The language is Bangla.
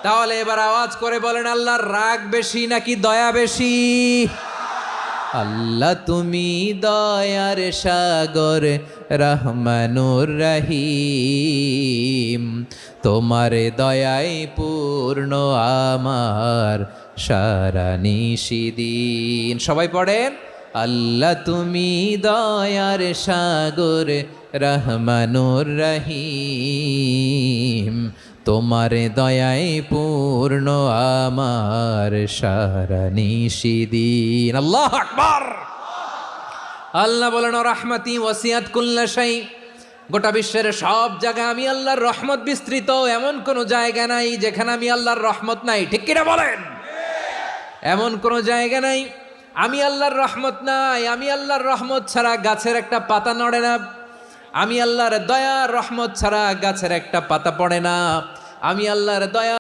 তাহলে এবার আওয়াজ করে বলেন, আল্লাহর রাগ বেশি নাকি দয়া বেশি? আল্লাহ তুমি দয়ার সাগর, রহমানুর রহিম, তোমার দয়ায় পূর্ণ আমার সারা নিশিদিন। সবাই পড়েন, আল্লাহ তুমি দয়ার সাগর, রহমানুর রহিম, তোমার দয়ায় পূর্ণ আমার সারা নিশিদিন। আল্লাহু আকবার। আল্লাহ বলেন, রাহমাতি ওয়াসিআত কুল্লা শাই, গোটা বিশ্বের সব জায়গায় আমি আল্লাহর রহমত বিস্তৃত, এমন কোন জায়গা নাই যেখানে আমি আল্লাহর রহমত নাই। ঠিক কিনা বলেন? এমন কোন জায়গা নাই আমি আল্লাহর রহমত নাই। আমি আল্লাহর রহমত ছাড়া গাছের একটা পাতা নড়ে না। আমি আল্লাহর দয়া রহমত ছাড়া গাছের একটা পাতা পড়ে না। আমি আল্লাহর দয়া